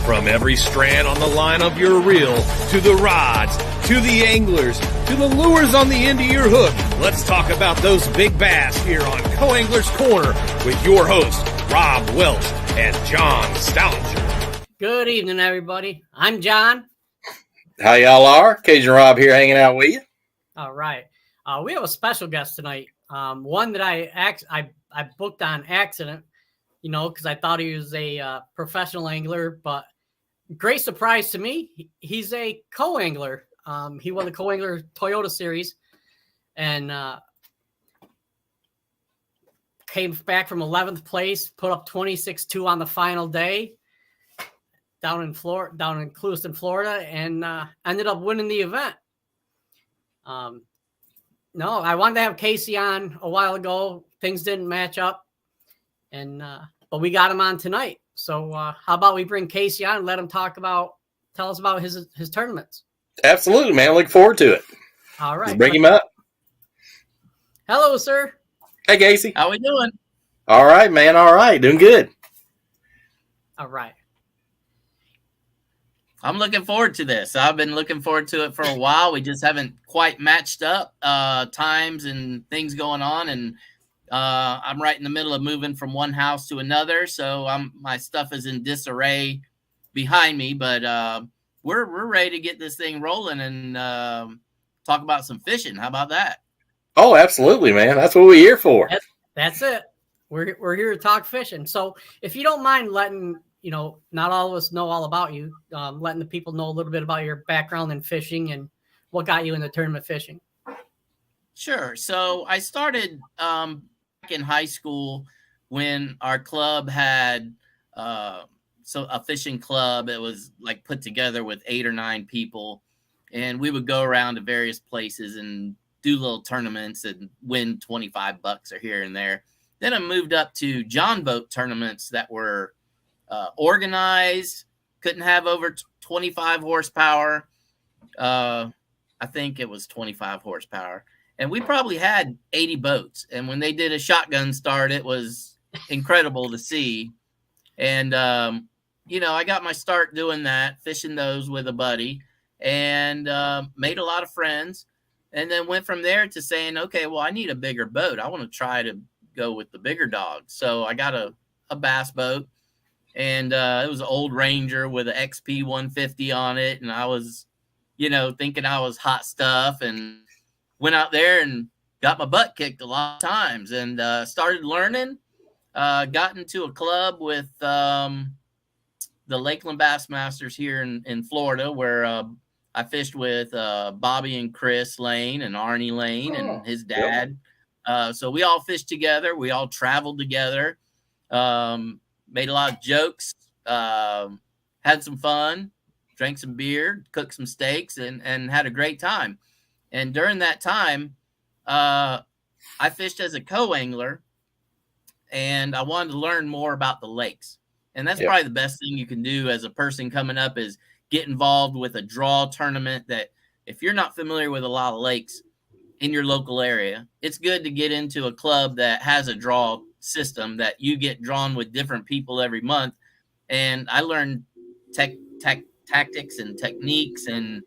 From every strand on the line of your reel, to the rods, to the anglers, to the lures on the end of your hook, let's talk about those big bass here on Co-Angler's Corner with your hosts, Rob Welch and John Stoudinger. Good evening, everybody. I'm John. How y'all are? Cajun Rob here hanging out with you. All right. We have a special guest tonight. One that I booked on accident, because I thought he was a professional angler, but great surprise to me. He's a co-angler. He won the co-angler Toyota series and came back from 11th place, put up 26-2 on the final day down in Clewiston, Florida, and ended up winning the event. No, I wanted to have Casey on a while ago. Things didn't match up, but we got him on tonight. So how about we bring Casey on and let him tell us about his tournaments? Absolutely, man. Look forward to it. All right. Let's bring him up. Hello, sir. Hey, Casey. How we doing? All right, man. All right. Doing good. All right. I'm looking forward to this. I've been looking forward to it for a while. We just haven't quite matched up times and things going on. And I'm right in the middle of moving from one house to another. So my stuff is in disarray behind me. But we're ready to get this thing rolling and talk about some fishing. How about that? Oh, absolutely, man. That's what we're here for. That's it. We're here to talk fishing. So if you don't mind letting not all of us know all about you, letting the people know a little bit about your background in fishing and what got you into tournament fishing. Sure. So I started back in high school when our club had a fishing club. It was like put together with 8 or 9 people, and we would go around to various places and do little tournaments and win $25 or here and there. Then I moved up to John boat tournaments that were organized, couldn't have over 25 horsepower. I think it was 25 horsepower. And we probably had 80 boats. And when they did a shotgun start, it was incredible to see. And, I got my start doing that, fishing those with a buddy, and made a lot of friends. And then went from there to saying, okay, well, I need a bigger boat. I want to try to go with the bigger dogs. So I got a bass boat. And it was an old Ranger with an XP 150 on it. And I was, thinking I was hot stuff, and went out there and got my butt kicked a lot of times and started learning. Got into a club with the Lakeland Bassmasters here in Florida, where I fished with Bobby and Chris Lane and Arnie Lane and his dad. So we all fished together. We all traveled together. Made a lot of jokes, had some fun, drank some beer, cooked some steaks, and had a great time. And during that time, I fished as a co-angler, and I wanted to learn more about the lakes. And that's probably the best thing you can do as a person coming up is get involved with a draw tournament that if you're not familiar with a lot of lakes in your local area, it's good to get into a club that has a draw system that you get drawn with different people every month. And I learned tactics and techniques and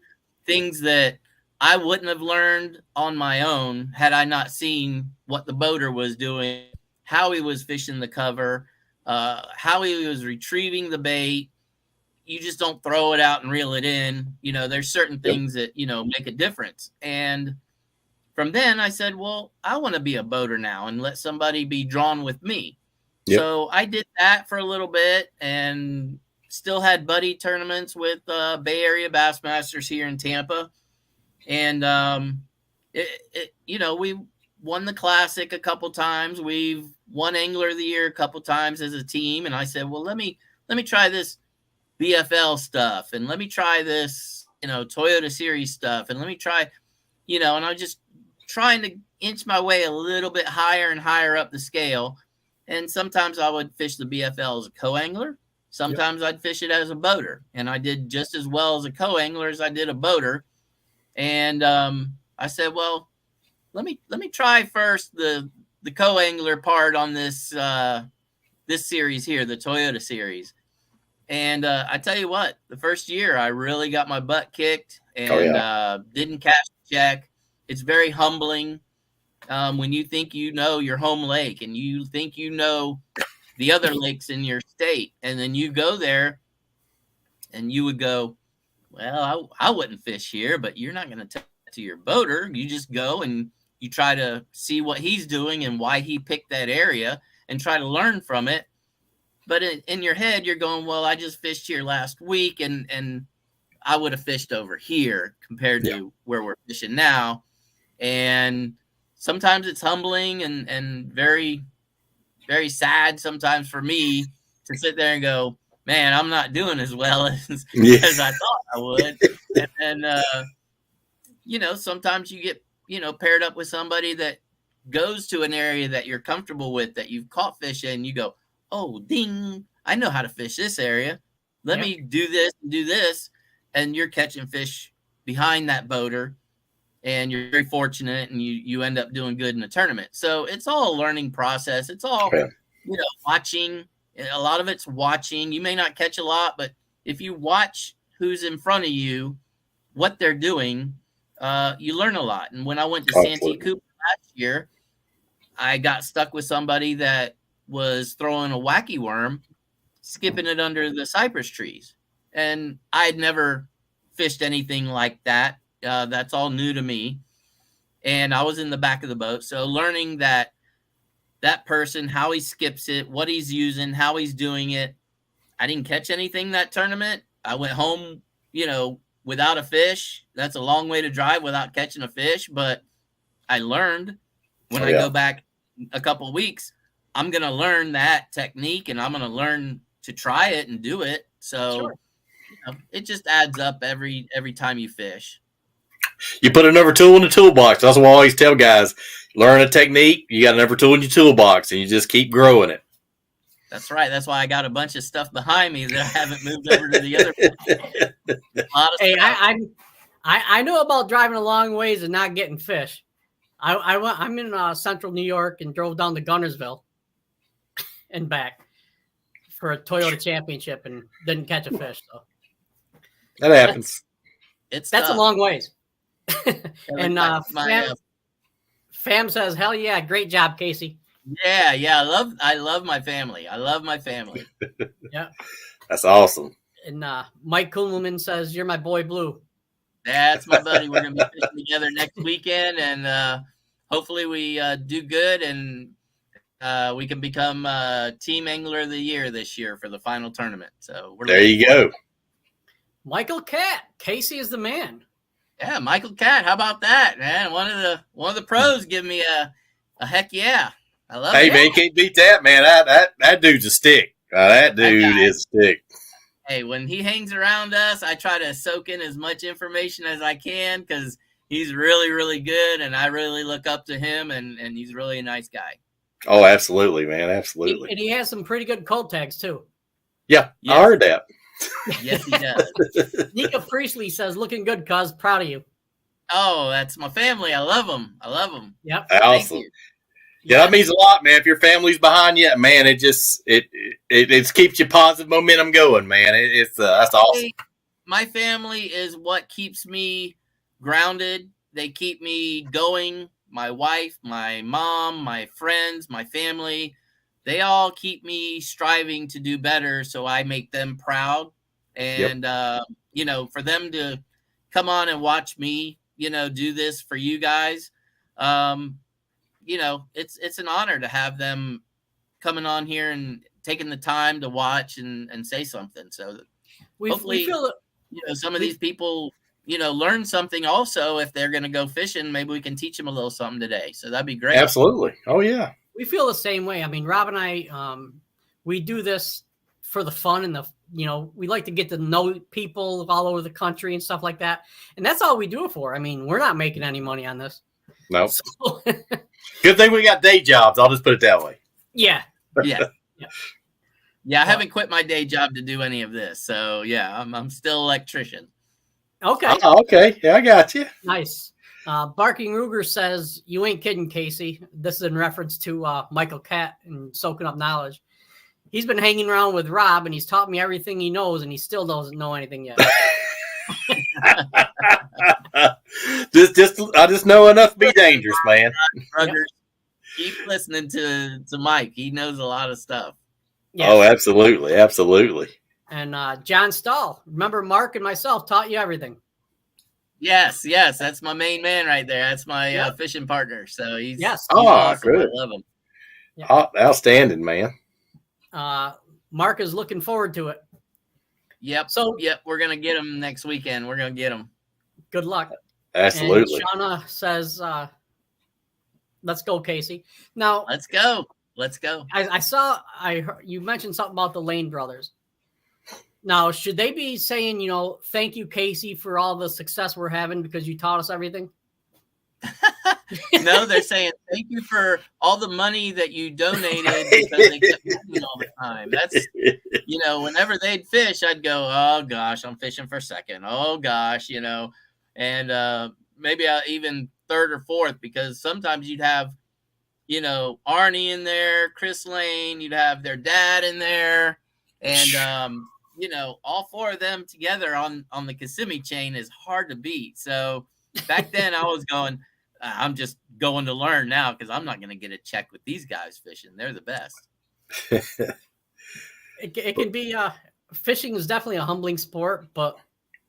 things that I wouldn't have learned on my own had I not seen what the boater was doing, how he was fishing the cover, how he was retrieving the bait. You just don't throw it out and reel it in. There's certain things that, make a difference. And from then I said, well, I want to be a boater now and let somebody be drawn with me. Yep. So I did that for a little bit and still had buddy tournaments with Bay Area Bassmasters here in Tampa. And, we won the Classic a couple times. We've won Angler of the Year a couple times as a team. And I said, well, let me try this BFL stuff. And let me try this, Toyota Series stuff. And let me try, and I just trying to inch my way a little bit higher and higher up the scale. And sometimes I would fish the BFL as a co-angler. Sometimes I'd fish it as a boater. And I did just as well as a co-angler as I did a boater. And I said, well, let me try first the co-angler part on this this series here, the Toyota series. And I tell you what, the first year I really got my butt kicked and didn't cash the check. It's very humbling when you think you know your home lake and you think you know the other lakes in your state. And then you go there and you would go, well, I wouldn't fish here, but you're not going to tell that to your boater. You just go and you try to see what he's doing and why he picked that area and try to learn from it. But in your head, you're going, well, I just fished here last week and I would have fished over here compared to where we're fishing now. And sometimes it's humbling and very, very sad sometimes for me to sit there and go, man, I'm not doing as well as I thought I would. And sometimes you get, paired up with somebody that goes to an area that you're comfortable with, that you've caught fish in, you go, oh, ding, I know how to fish this area. Let me do this and do this. And you're catching fish behind that boater and you're very fortunate and you end up doing good in the tournament. So it's all a learning process. It's all, watching. A lot of it's watching. You may not catch a lot, but if you watch who's in front of you, what they're doing, you learn a lot. And when I went to Santee Cooper last year, I got stuck with somebody that was throwing a wacky worm, skipping it under the cypress trees. And I had never fished anything like that. That's all new to me. And I was in the back of the boat. So learning that person, how he skips it, what he's using, how he's doing it. I didn't catch anything that tournament. I went home, without a fish. That's a long way to drive without catching a fish. But I learned when I go back a couple of weeks, I'm going to learn that technique and I'm going to learn to try it and do it. So it just adds up every time you fish. You put another tool in the toolbox. That's what I always tell guys. Learn a technique. You got another tool in your toolbox and you just keep growing it. That's right. That's why I got a bunch of stuff behind me that I haven't moved over to the other. Hey, I know about driving a long ways and not getting fish. I'm in central New York and drove down to Gunnersville and back for a Toyota Championship and didn't catch a fish. So that happens. That's a long ways. And Fam says, "Hell yeah, great job, Casey." Yeah. I love my family. Yeah, that's awesome. And Mike Kuhlman says, "You're my boy, Blue." That's my buddy. We're gonna be fishing together next weekend, and hopefully we do good and we can become Team Angler of the Year this year for the final tournament. So there you go. Michael Catt, Casey is the man. Yeah, Michael Catt. How about that, man? One of the pros give me a heck yeah. I love it. Hey, man, can't beat that, man. That dude's a stick. That dude is a stick. Hey, when he hangs around us, I try to soak in as much information as I can because he's really, really good, and I really look up to him, and he's really a nice guy. Oh, absolutely, man. Absolutely. And he has some pretty good cold tags, too. Yeah, yes. I heard that. Yes, he does. Nika Priestley says, looking good, cuz. Proud of you. Oh, that's my family. I love them. Yep. Awesome. Yeah, that means a lot, man. If your family's behind you, man, it keeps your positive momentum going, man. That's awesome. My family is what keeps me grounded. They keep me going. My wife, my mom, my friends, my family, they all keep me striving to do better. So I make them proud. And, for them to come on and watch me, do this for you guys. It's an honor to have them coming on here and taking the time to watch and say something. So hopefully, we feel some of these people, learn something also. If they're going to go fishing, maybe we can teach them a little something today. So that'd be great. Absolutely. Oh yeah. We feel the same way. I mean, Rob and I, we do this for the fun and we like to get to know people all over the country and stuff like that. And that's all we do it for. I mean, we're not making any money on this. No. So. Good thing we got day jobs. I'll just put it that way. Yeah. I haven't quit my day job to do any of this. So yeah, I'm still an electrician. Okay. Oh, okay. Yeah, I got you. Nice. Barking Ruger says, "You ain't kidding, Casey." This is in reference to Michael Catt and soaking up knowledge. he's been hanging around with Rob, and he's taught me everything he knows, and he still doesn't know anything yet. I just know enough to be dangerous, man. Brothers, keep listening to Mike. He knows a lot of stuff. Yes. Oh, absolutely, absolutely. And John Stahl, remember Mark and myself taught you everything. Yes, that's my main man right there. That's my fishing partner. So he's awesome. Good. I love him. Yep. Outstanding, man. Mark is looking forward to it. Yep. So we're gonna get him next weekend. We're gonna get him. Good luck. Absolutely. And Shauna says, "Let's go, Casey." Now, let's go. I heard you mentioned something about the Lane brothers. Now, should they be saying, thank you, Casey, for all the success we're having because you taught us everything? No, they're saying thank you for all the money that you donated because they kept fishing all the time. That's, whenever they'd fish, I'd go, oh gosh, I'm fishing for second. Oh gosh, and maybe even third or fourth, because sometimes you'd have, Arnie in there, Chris Lane, you'd have their dad in there, and all four of them together on the Kissimmee chain is hard to beat. So back then I was going, I'm just going to learn now because I'm not going to get a check with these guys fishing. They're the best. It can be fishing is definitely a humbling sport, but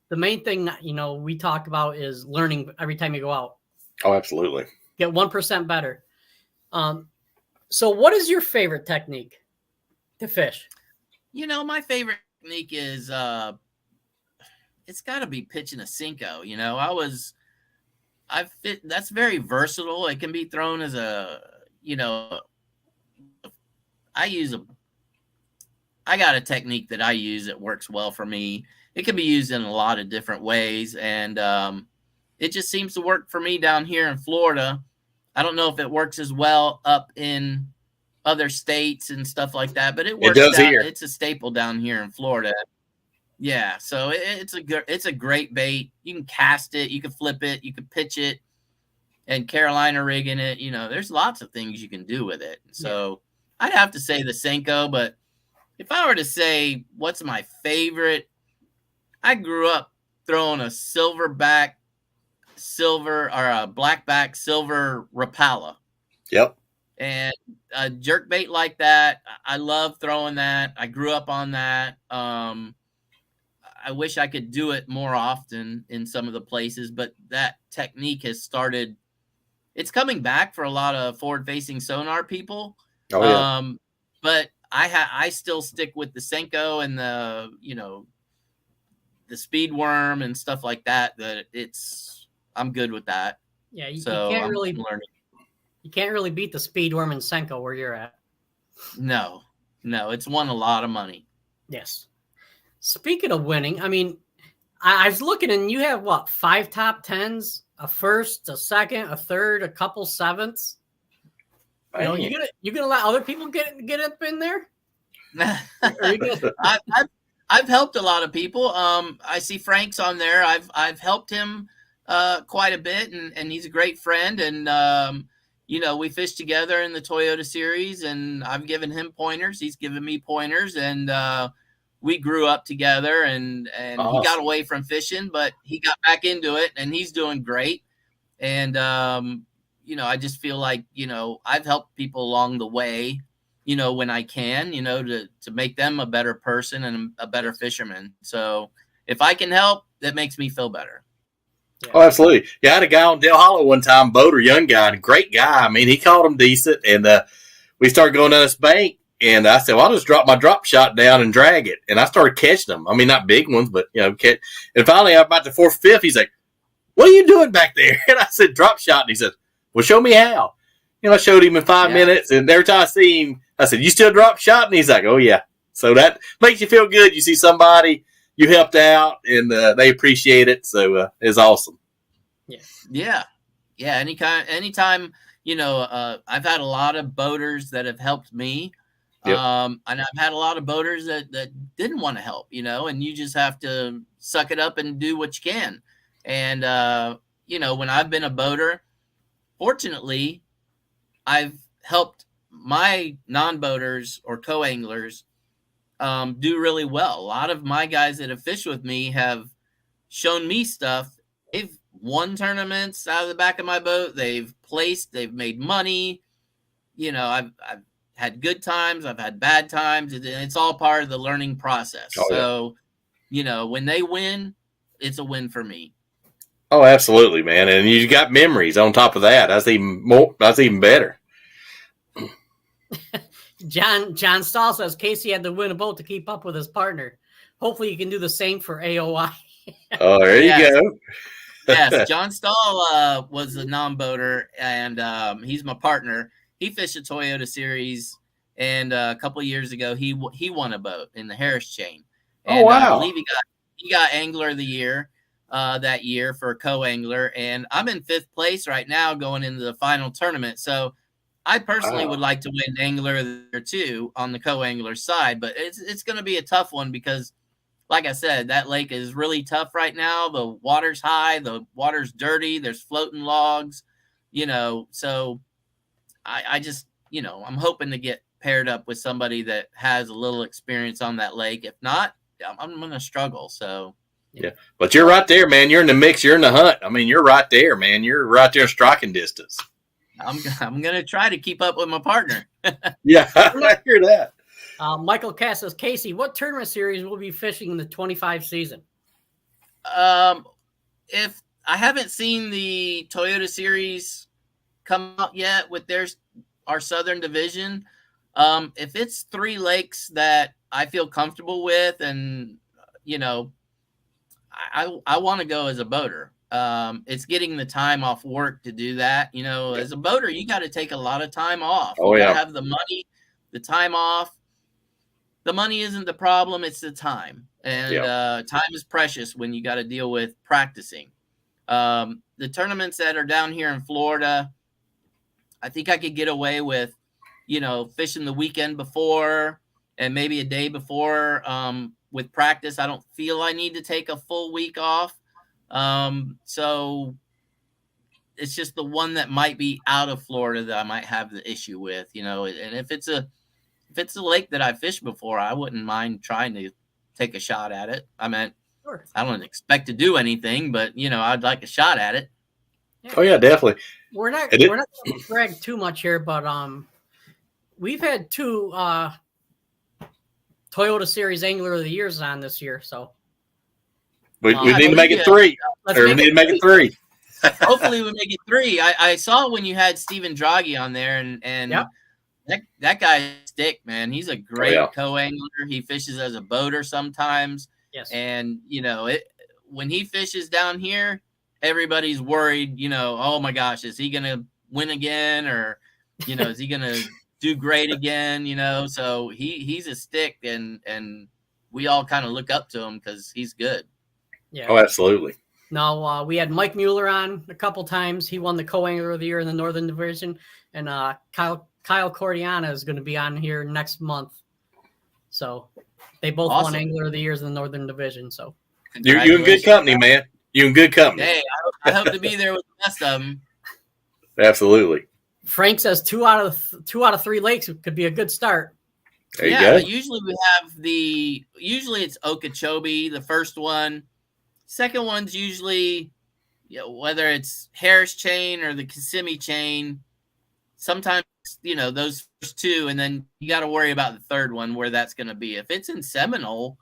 the main thing that, we talk about is learning every time you go out. Oh, absolutely. Get 1% better. So what is your favorite technique to fish? My favorite technique is it's got to be pitching a Cinco. That's very versatile. It can be thrown as I got a technique that I use that works well for me. It can be used in a lot of different ways, and it just seems to work for me down here in Florida. I don't know if it works as well up in other states and stuff like that, but it works. It does here. It's a staple down here in Florida. Yeah, so it's a great bait. You can cast it, you can flip it, you can pitch it, and Carolina rigging it. There's lots of things you can do with it. So I'd have to say the Senko, but if I were to say what's my favorite, I grew up throwing a blackback silver Rapala. Yep. And a jerk bait like that, I love throwing that. I grew up on that. I wish I could do it more often in some of the places, but that technique has started. It's coming back for a lot of forward-facing sonar people. Oh, yeah. But I still stick with the Senko and the speed worm and stuff like that. I'm good with that. Yeah, you can't really beat the speed worm and Senko where you're at. No, it's won a lot of money. Yes. Speaking of winning, I mean, I was looking and you have 5 top 10s, a first, a second, a third, a couple sevenths. You gonna let other people get up in there? I've helped a lot of people. I see Frank's on there. I've helped him quite a bit, and he's a great friend. And we fished together in the Toyota Series, and I've given him pointers. He's given me pointers, and we grew up together. And Awesome. He got away from fishing, but he got back into it, and he's doing great. And I just feel like I've helped people along the way. When I can, to make them a better person and a better fisherman. So if I can help, that makes me feel better. Yeah. Oh, absolutely. Yeah, I had a guy on Del Hollow one time, boater, young guy, and a great guy. I mean, he caught him decent, and we started going down this bank, and I said, well, I'll just drop my drop shot down and drag it. And I started catching them. I mean, not big ones, but, catch. And finally, about the 4th, 5th, he's like, what are you doing back there? And I said, drop shot. And he said, well, show me how. I showed him in 5 minutes, and every time I see him, I said, you still drop shot? And he's like, oh, yeah. So that makes you feel good. You see somebody you helped out, and they appreciate it. So it's awesome. Yeah. Anytime, I've had a lot of boaters that have helped me. Yep. And I've had a lot of boaters that didn't want to help, and you just have to suck it up and do what you can. And, when I've been a boater, fortunately, I've helped my non-boaters or co-anglers do really well. A lot of my guys that have fished with me have shown me stuff. They've won tournaments out of the back of my boat. They've placed. They've made money. You know, I've had good times. I've had bad times. It's all part of the learning process. Oh, yeah. So, you know, when they win, it's a win for me. Oh, absolutely, man. And you got memories on top of that. That's even better. John Stahl says Casey had to win a boat to keep up with his partner. Hopefully you can do the same for AOI. Oh, there you go. Yes, John Stahl was a non-boater, and he's my partner. He fished a Toyota Series, and a couple of years ago, he won a boat in the Harris chain. And, oh, wow. I believe he got Angler of the Year that year for co-angler, and I'm in 5th place right now going into the final tournament. So I personally would like to win Angler of the Year too on the co-angler side, but it's going to be a tough one because, like I said, that lake is really tough right now. The water's high, the water's dirty, there's floating logs, you know. So I just, you know, I'm hoping to get paired up with somebody that has a little experience on that lake. If not, I'm going to struggle. So. Yeah, but you're right there, man. You're in the mix. You're in the hunt. I mean, you're right there, man. You're right there in striking distance. I'm going to try to keep up with my partner. Yeah, I hear that. Michael Cass says, Casey, what tournament series will be fishing in the 25 season? If I haven't seen the Toyota Series come out yet with our Southern Division, if it's 3 lakes that I feel comfortable with, and you know, I want to go as a boater. It's getting the time off work to do that. You know, as a boater, you got to take a lot of time off. Oh, you yeah. gotta have the money, the time off. The money isn't the problem. It's the time. And time is precious when you got to deal with practicing. The tournaments that are down here in Florida, I think I could get away with, you know, fishing the weekend before and maybe a day before with practice. I don't feel I need to take a full week off. So it's just the one that might be out of Florida that I might have the issue with, you know. And if it's a lake that I fished before, I wouldn't mind trying to take a shot at it. I mean, Sure. I don't expect to do anything, but you know, I'd like a shot at it. Yeah. Oh yeah, definitely. We're not going to brag too much here, but we've had 2 Toyota Series Angler of the Years on this year, so we need to make it 3. We need to make it 3. Hopefully we make it 3. I saw when you had Stephen Draghi on there, and Yep. that guy's stick, man. He's a great co-angler. He fishes as a boater sometimes. yes. And, you know, when he fishes down here, everybody's worried, you know, oh my gosh, is he going to win again? Or, you know, is he going to do great again? You know, so he's a stick, and we all kind of look up to him because he's good. Yeah. Oh, absolutely. No, we had Mike Mueller on a couple times. He won the co-angler of the year in the Northern Division, and Kyle Cordiana is going to be on here next month. So they both won Angler of the Years in the Northern Division. So you're in good company, man. You're in good company. Hey, I hope to be there with the best of them. Absolutely. Frank says 2 out of 3 lakes could be a good start. There you go. Usually usually it's Okeechobee, the first one. Second one's usually, you know, whether it's Harris chain or the Kissimmee chain. Sometimes, you know, those first 2, and then you got to worry about the third one where that's going to be. If it's in Seminole,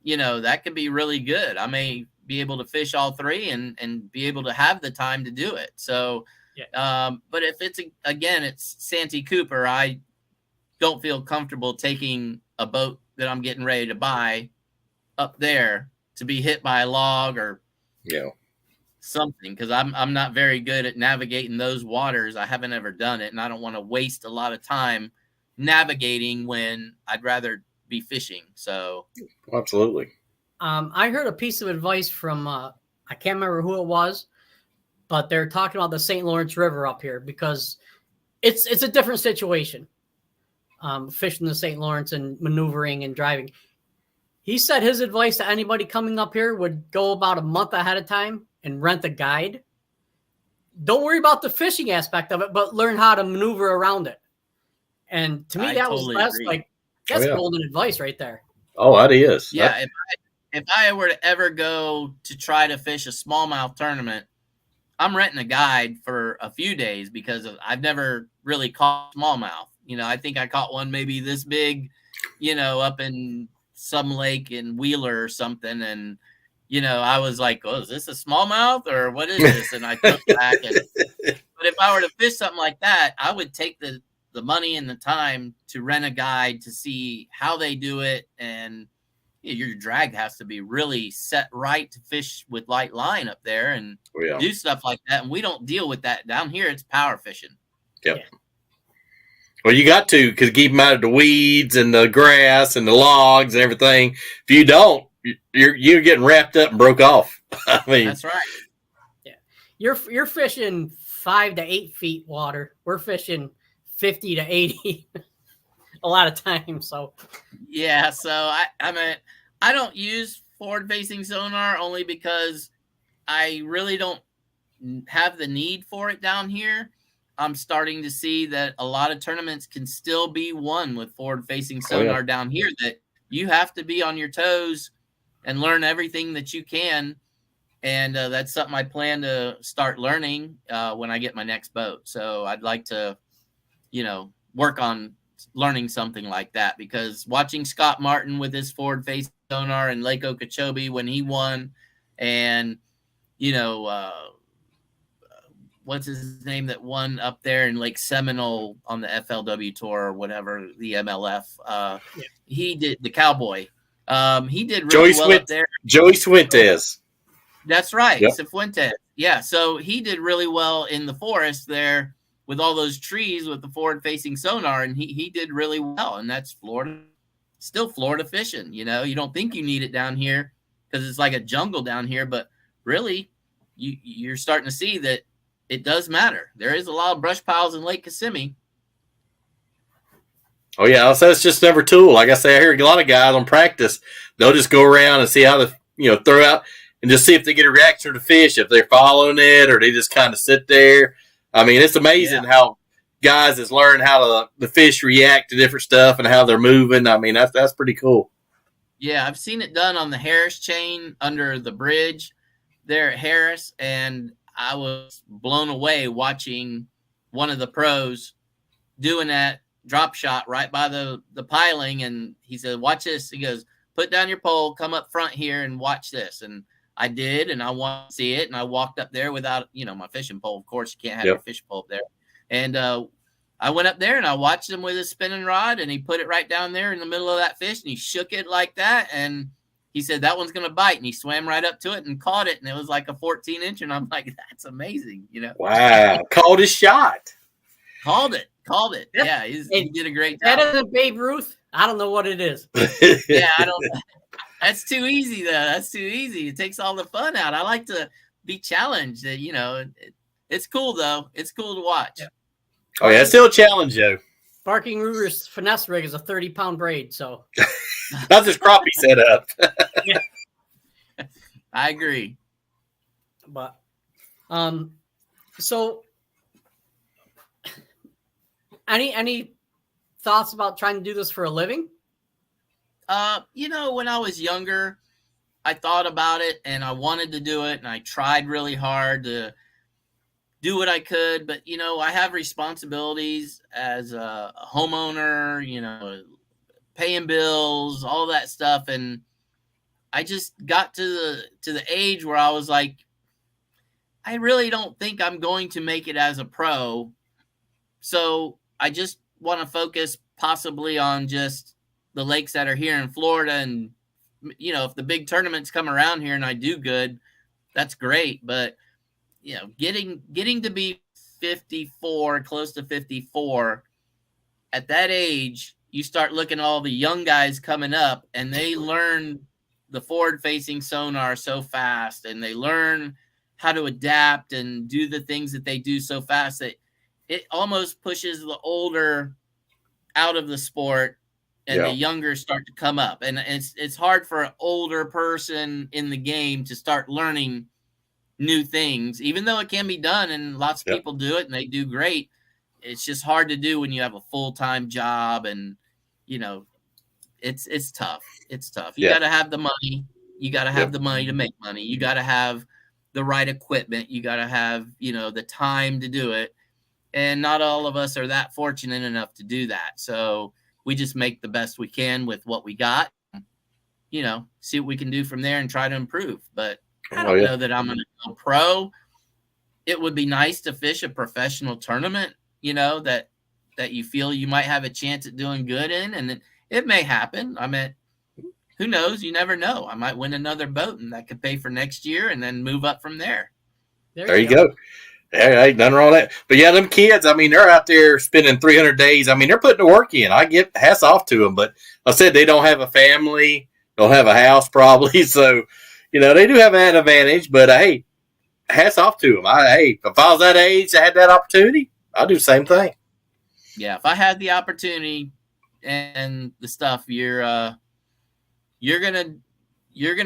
you know, that could be really good. I may be able to fish all 3 and be able to have the time to do it. So, but if it's it's Santee Cooper, I don't feel comfortable taking a boat that I'm getting ready to buy up there to be hit by a log or something, because I'm not very good at navigating those waters. I haven't ever done it, and I don't want to waste a lot of time navigating when I'd rather be fishing. So absolutely. I heard a piece of advice from I can't remember who it was, but they're talking about the St. Lawrence River up here because it's a different situation. Fishing the St. Lawrence and maneuvering and driving. He said his advice to anybody coming up here would go about a month ahead of time and rent a guide. Don't worry about the fishing aspect of it, but learn how to maneuver around it. And to me, that's like That's golden advice right there. Oh, that is. Yeah. If I were to ever go to try to fish a smallmouth tournament, I'm renting a guide for a few days because I've never really caught smallmouth. I think I caught one maybe this big, up in some lake in Wheeler or something. And, I was like, oh, is this a smallmouth or what is this? And I took it back. But if I were to fish something like that, I would take the money and the time to rent a guide to see how they do it. And your drag has to be really set right to fish with light line up there and do stuff like that. And we don't deal with that down here. It's power fishing. Yep. Yeah. Well, you got to, because keep them out of the weeds and the grass and the logs and everything. If you don't, you're getting wrapped up and broke off. I mean, that's right. Yeah, you're fishing 5 to 8 feet water. We're fishing 50 to 80 a lot of times. So yeah, so I don't use forward facing sonar only because I really don't have the need for it down here. I'm starting to see that a lot of tournaments can still be won with forward facing sonar down here, that you have to be on your toes and learn everything that you can. And that's something I plan to start learning when I get my next boat. So I'd like to, work on learning something like that, because watching Scott Martin with his forward facing sonar in Lake Okeechobee when he won, and, what's his name that won up there in Lake Seminole on the FLW tour or whatever, the MLF. He did the Cowboy. He did really well up there. Joey Fuentes. That's right. Cifuentes. Yeah. So he did really well in the forest there with all those trees with the forward facing sonar. And he did really well. And that's still Florida fishing. You don't think you need it down here because it's like a jungle down here, but really you're starting to see that it does matter. There is a lot of brush piles in Lake Kissimmee. Oh, yeah. So it's just another tool. Like I say, I hear a lot of guys on practice, they'll just go around and see how to, throw out and just see if they get a reaction to the fish, if they're following it or they just kind of sit there. I mean, it's amazing how guys has learned how the fish react to different stuff and how they're moving. I mean, that's pretty cool. Yeah, I've seen it done on the Harris chain under the bridge there at Harris, and I was blown away watching one of the pros doing that drop shot right by the piling. And he said, watch this. He goes, put down your pole, come up front here and watch this. And I did, and I wanted to see it. And I walked up there without, my fishing pole. Of course, you can't have your fishing pole up there. And I went up there and I watched him with his spinning rod, and he put it right down there in the middle of that fish, and he shook it like that. And he said, that one's going to bite. And he swam right up to it and caught it. And it was like a 14-inch. And I'm like, that's amazing. Wow. Called his shot. Called it. Yeah. He did a great job. That isn't Babe Ruth. I don't know what it is. Yeah. I don't. That's too easy though. That's too easy. It takes all the fun out. I like to be challenged. It's cool though. It's cool to watch. Yeah. Oh yeah. It's still a challenge though. Barking Ruger's finesse rig is a 30-pound braid. So. That's his crappie set up. Yeah. I agree. But, so any thoughts about trying to do this for a living? When I was younger, I thought about it and I wanted to do it, and I tried really hard to do what I could, but I have responsibilities as a homeowner, paying bills, all that stuff. And I just got to the age where I was like, I really don't think I'm going to make it as a pro. So I just want to focus possibly on just the lakes that are here in Florida. And, if the big tournaments come around here and I do good, that's great. But, getting to be 54, close to 54 at that age, you start looking at all the young guys coming up, and they learn the forward-facing sonar so fast, and they learn how to adapt and do the things that they do so fast that it almost pushes the older out of the sport, and the younger start to come up. And it's hard for an older person in the game to start learning new things, even though it can be done, and lots of people do it, and they do great. It's just hard to do when you have a full-time job and, it's tough. It's tough. You Yeah. got to have the money. You got to have the money to make money. You got to have the right equipment. You got to have, the time to do it. And not all of us are that fortunate enough to do that. So we just make the best we can with what we got, see what we can do from there and try to improve. But I don't know that I'm going to go pro. It would be nice to fish a professional tournament, that you feel you might have a chance at doing good in. And it may happen. I mean, who knows? You never know. I might win another boat and that could pay for next year and then move up from there. There you go. Hey, ain't nothing wrong with that. But yeah, them kids, I mean, they're out there spending 300 days. I mean, they're putting the work in. I get hats off to them. But I said they don't have a family, don't have a house probably. So, they do have an advantage. But hey, hats off to them. If I was that age, I had that opportunity, I'd do the same thing. Yeah, if I had the opportunity and the stuff, you're gonna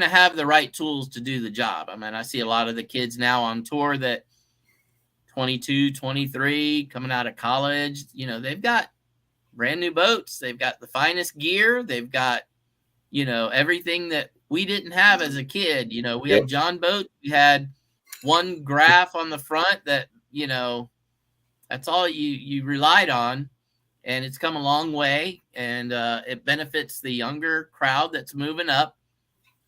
have the right tools to do the job. I mean, I see a lot of the kids now on tour that 22, 23, coming out of college, they've got brand new boats. They've got the finest gear. They've got, everything that we didn't have as a kid. We had John boats. We had one graph on the front that, that's all you relied on. And it's come a long way. And it benefits the younger crowd that's moving up.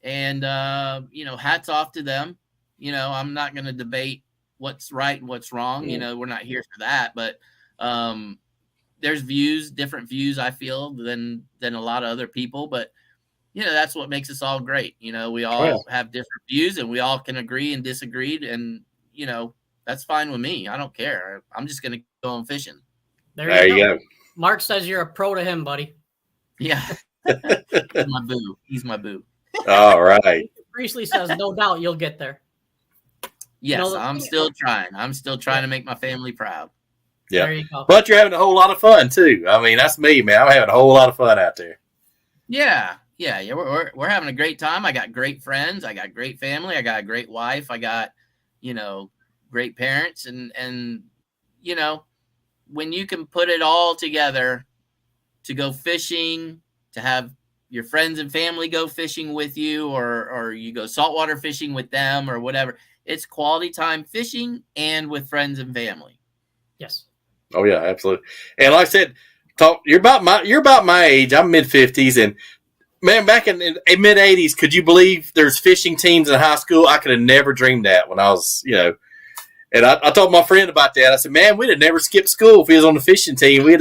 And, hats off to them. I'm not going to debate what's right and what's wrong. We're not here for that, but there's different views, I feel, than a lot of other people. But, that's what makes us all great. We all have different views and we all can agree and disagree. And, that's fine with me. I don't care. I'm just going to go on fishing. There you go. Mark says you're a pro to him, buddy. Yeah. He's my boo. He's my boo. All right. Priestley says, no doubt you'll get there. Yes, I'm still trying. I'm still trying to make my family proud. Yeah. There you go. But you're having a whole lot of fun too. I mean, that's me, man. I'm having a whole lot of fun out there. Yeah. We're having a great time. I got great friends. I got great family. I got a great wife. I got, great parents. And when you can put it all together to go fishing, to have your friends and family go fishing with you, or you go saltwater fishing with them or whatever, it's quality time fishing and with friends and family. Yes. Oh yeah, absolutely. And like I said, you're about my age. I'm mid-50s, and man, back in the mid-80s, could you believe there's fishing teams in high school? I could have never dreamed that when I was, And I told my friend about that. I said, man, we'd have never skipped school if he was on the fishing team. We'd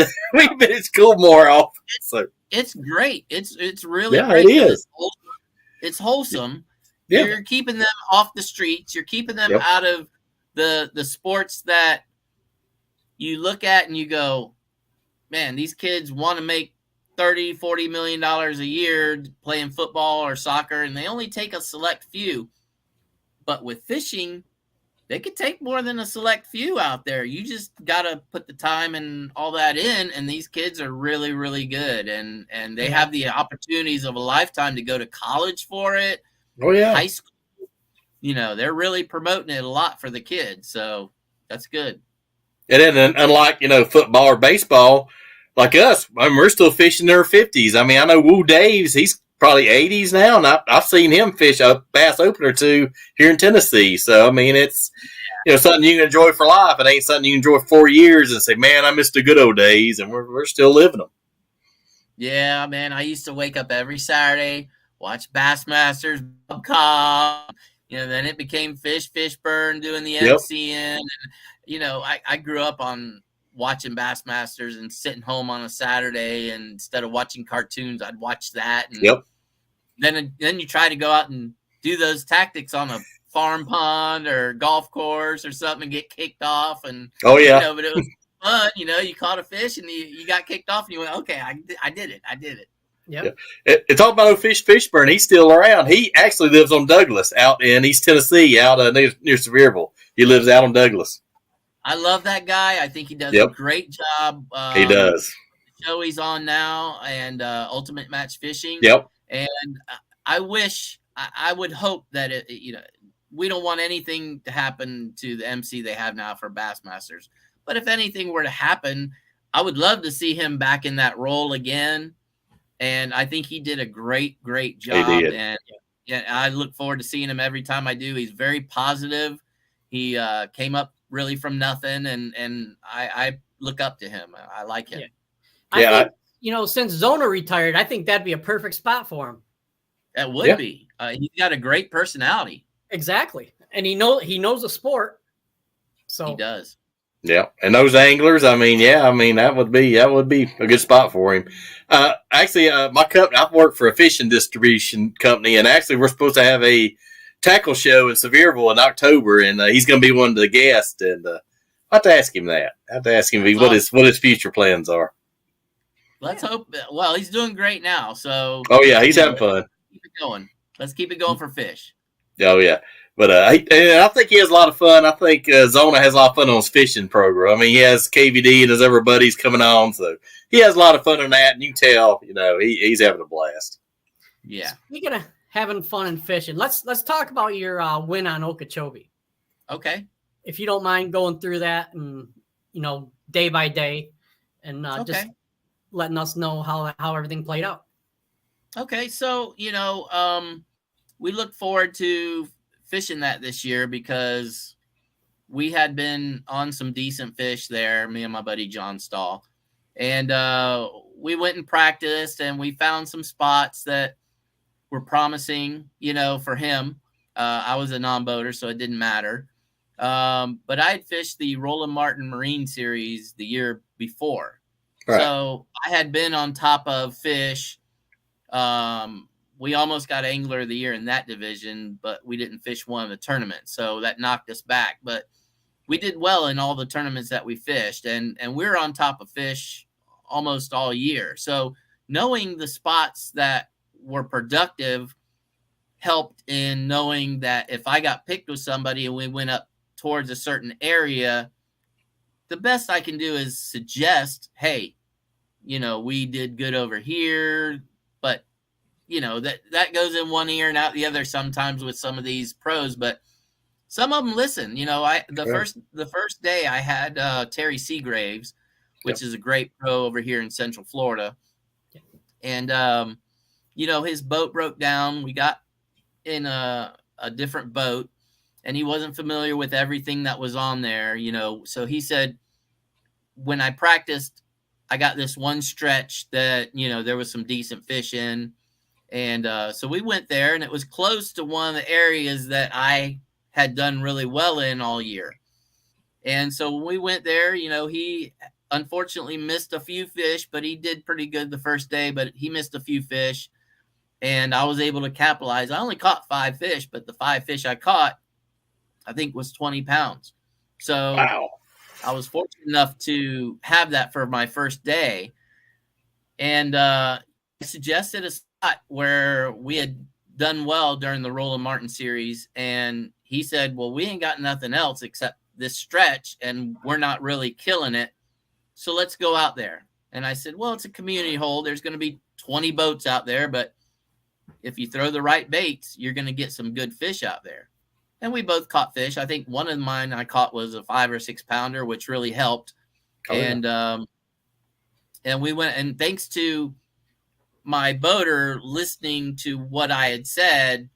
been at school more often. So it's great. It's really great. It is. It's wholesome. Yeah. You're keeping them off the streets. You're keeping them out of the sports that you look at and you go, man, these kids want to make $30, $40 million a year playing football or soccer, and they only take a select few. But with fishing, they could take more than a select few out there. You just got to put the time and all that in, and these kids are really, really good. And they have the opportunities of a lifetime to go to college for it. Oh, yeah. High school. They're really promoting it a lot for the kids. So that's good. And then unlike, football or baseball, like us, I mean, we're still fishing in our 50s. I mean, I know Woo Daves, he's probably 80s now, and I've seen him fish a bass opener or two here in Tennessee. So, I mean, it's something you can enjoy for life. It ain't something you can enjoy 4 years and say, man, I missed the good old days, and we're still living them. Yeah, man, I used to wake up every Saturday, watch Bassmasters, Bob Cobb. Then it became Fishburne doing the MCN. And, I grew up on watching Bassmasters and sitting home on a Saturday, and instead of watching cartoons, I'd watch that. And then you try to go out and do those tactics on a farm pond or golf course or something and get kicked off. And but it was fun. You caught a fish and you got kicked off and you went, okay, I did it. Yep. It's all about Fishburne. He's still around. He actually lives on Douglas out in East Tennessee, out near Sevierville. He lives out on Douglas. I love that guy. I think he does a great job. He does. The show he's on now, and Ultimate Match Fishing. Yep. And I would hope that we don't want anything to happen to the MC they have now for Bassmasters. But if anything were to happen, I would love to see him back in that role again. and I think he did a great He job. did. And yeah, I look forward to seeing him every time I do. He's very positive. He came up really from nothing, and I look up to him. I like him. Yeah. I think, since Zona retired, I think that'd be a perfect spot for him. That would be. He's got a great personality. Exactly, and he knows the sport. So he does. Yeah, and those anglers, that would be a good spot for him. Actually, my company, I've worked for a fishing distribution company, and actually, we're supposed to have a tackle show in Sevierville in October, and he's going to be one of the guests. And I have to ask him that. I have to ask him what his future plans are. Let's hope. Well, he's doing great now. So. Oh yeah, he's having fun. Keep it going. Let's keep it going for fish. Oh yeah. But I think he has a lot of fun. I think Zona has a lot of fun on his fishing program. I mean, he has KVD and his other buddies coming on, so he has a lot of fun on that. And you can tell, he's having a blast. Yeah. Speaking of having fun and fishing, let's talk about your win on Okeechobee. Okay. If you don't mind going through that and day by day, and just letting us know how everything played out. Okay, so we look forward to fishing that this year because we had been on some decent fish there, me and my buddy John Stahl. And we went and practiced, and we found some spots that were promising, for him. I was a non-boater, so it didn't matter. But I had fished the Roland Martin Marine Series the year before. Right. So I had been on top of fish. We almost got Angler of the Year in that division, but we didn't fish one of the tournaments. So that knocked us back. But we did well in all the tournaments that we fished, and we're on top of fish almost all year. So knowing the spots that were productive helped in knowing that if I got picked with somebody and we went up towards a certain area, the best I can do is suggest, hey, we did good over here, but that goes in one ear and out the other sometimes with some of these pros, but some of them listen. The first day I had Terry Seagraves, which is a great pro over here in Central Florida. And, his boat broke down. We got in a different boat, and he wasn't familiar with everything that was on there, So he said, when I practiced, I got this one stretch that, there was some decent fish in. And so we went there, and it was close to one of the areas that I had done really well in all year. And so when we went there, he unfortunately missed a few fish, but he did pretty good the first day, but he missed a few fish, and I was able to capitalize. I only caught 5 fish, but the 5 fish I caught, I think, was 20 pounds. So wow. I was fortunate enough to have that for my first day. And I suggested a spot where we had done well during the Roland Martin series, and he said, well, we ain't got nothing else except this stretch, and we're not really killing it, so let's go out there. And I said, well, it's a community hole. There's going to be 20 boats out there, but if you throw the right baits, you're going to get some good fish out there. And we both caught fish. I think one of mine I caught was a 5 or 6 pounder, which really helped. And we went, and thanks to my boater listening to what I had said,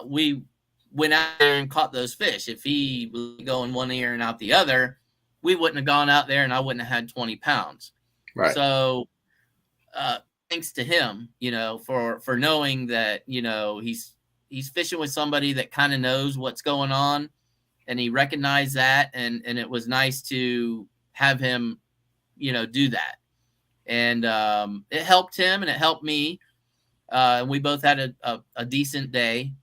we went out there and caught those fish. If he was going one ear and out the other, we wouldn't have gone out there, and I wouldn't have had 20 pounds. Right. So thanks to him, for knowing that, he's fishing with somebody that kind of knows what's going on, and he recognized that, and it was nice to have him, do that. And it helped him, and it helped me. We both had a decent day.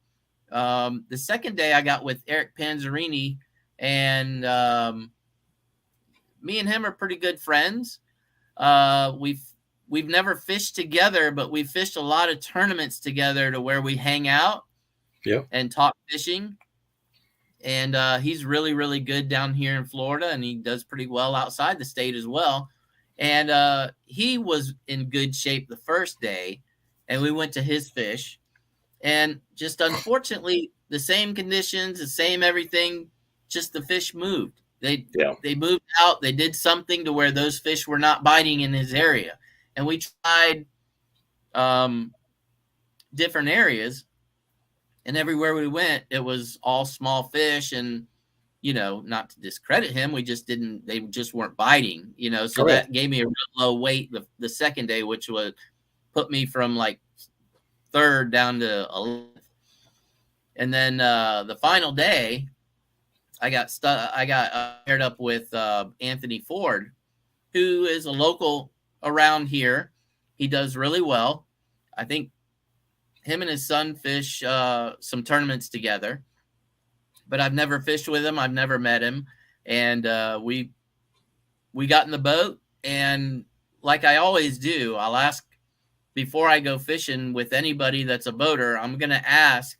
The second day I got with Eric Panzerini, and me and him are pretty good friends. We've never fished together, but we've fished a lot of tournaments together to where we hang out and talk fishing. And he's really, really good down here in Florida, and he does pretty well outside the state as well. And he was in good shape the first day, and we went to his fish. And just unfortunately, the same conditions, the same everything, just the fish moved. They moved out. They did something to where those fish were not biting in his area. And we tried different areas, and everywhere we went, it was all small fish. And not to discredit him, they just weren't biting. So that gave me a real low weight the second day, which would put me from like third down to 11th. And then the final day, I got paired up with Anthony Ford, who is a local around here. He does really well. I think him and his son fish some tournaments together, but I've never fished with him. I've never met him. And we got in the boat, and like I always do, I'll ask before I go fishing with anybody that's a boater, I'm going to ask,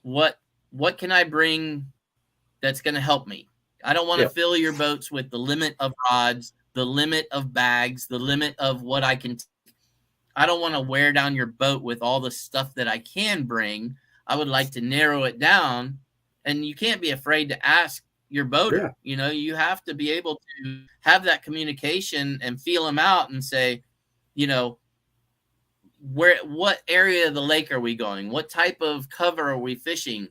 what can I bring that's going to help me? I don't want to fill your boats with the limit of rods, the limit of bags, the limit of what I can I don't want to wear down your boat with all the stuff that I can bring. I would like to narrow it down, and you can't be afraid to ask your boater. You have to be able to have that communication and feel them out and say, what area of the lake are we going? What type of cover are we fishing?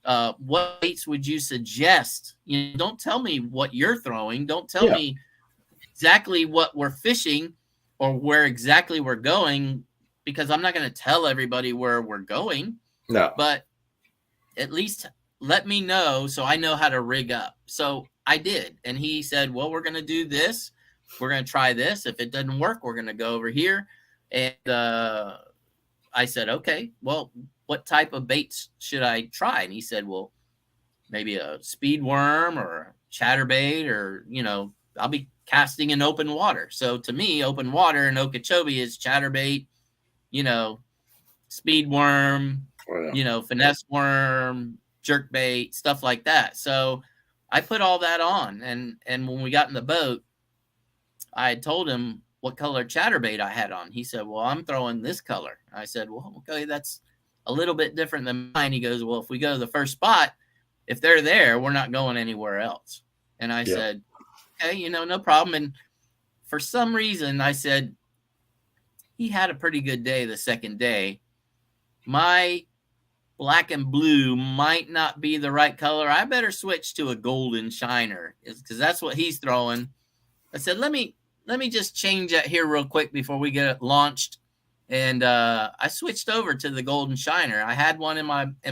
What baits would you suggest? Don't tell me what you're throwing. Don't tell me exactly what we're fishing or where exactly we're going, because I'm not going to tell everybody where we're going. No. But at least let me know so I know how to rig up. So I did. And he said, well, we're going to do this. We're going to try this. If it doesn't work, we're going to go over here. And I said, okay, well, what type of baits should I try? And he said, well, maybe a speed worm or a chatterbait, or, I'll be casting in open water. So to me, open water in Okeechobee is chatterbait, speed worm, finesse worm, jerk bait, stuff like that. So I put all that on. And when we got in the boat, I had told him what color chatterbait I had on. He said, well, I'm throwing this color. I said, well, okay, that's a little bit different than mine. He goes, well, if we go to the first spot, if they're there, we're not going anywhere else. And I said, okay, no problem. And for some reason, I said, he had a pretty good day the second day. My black and blue might not be the right color. I better switch to a golden shiner, because that's what he's throwing. I said, let me just change that here real quick before we get it launched. And I switched over to the golden shiner. I had one in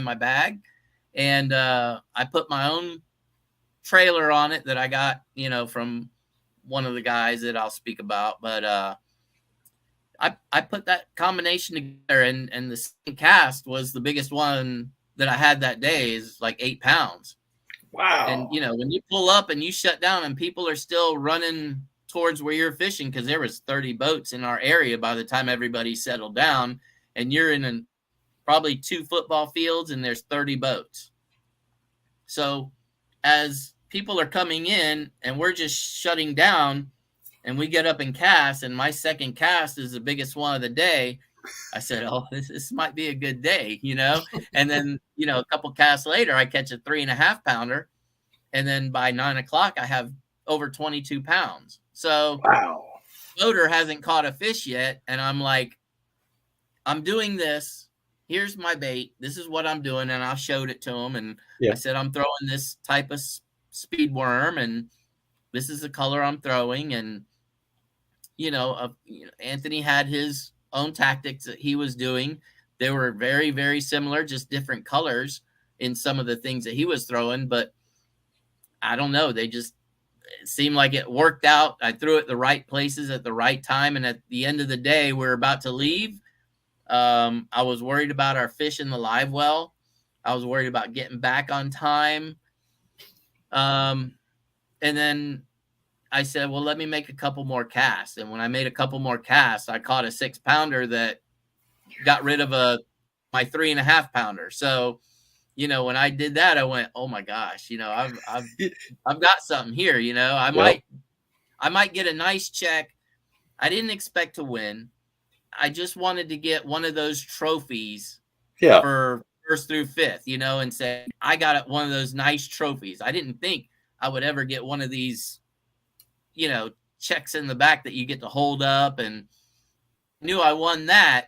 my bag, and I put my own trailer on it that I got, from one of the guys that I'll speak about. But I put that combination together, and the second cast was the biggest one that I had that day, is like 8 pounds. Wow. And, when you pull up and you shut down and people are still running towards where you're fishing, because there was 30 boats in our area by the time everybody settled down, and you're in probably 2 football fields and there's 30 boats. So as people are coming in and we're just shutting down, and we get up and cast, and my second cast is the biggest one of the day, I said, oh, this might be a good day, and then, a couple casts later, I catch a 3.5 pounder. And then by 9 o'clock, I have over 22 pounds. So wow, boater hasn't caught a fish yet. And I'm like, I'm doing this. Here's my bait. This is what I'm doing. And I showed it to him. And I said, I'm throwing this type of speed worm, and this is the color I'm throwing. And, Anthony had his own tactics that he was doing. They were very, very similar, just different colors in some of the things that he was throwing. But I don't know. It seemed like it worked out. I threw it the right places at the right time. And at the end of the day, we're about to leave. I was worried about our fish in the live well. I was worried about getting back on time. And then I said, well, let me make a couple more casts. And when I made a couple more casts, I caught a 6 pounder that got rid of my 3.5 pounder. So, when I did that, I went, oh my gosh, I've got something here. I might get a nice check. I didn't expect to win. I just wanted to get one of those trophies for first through fifth, and say, I got one of those nice trophies. I didn't think I would ever get one of these, checks in the back that you get to hold up. And knew I won that,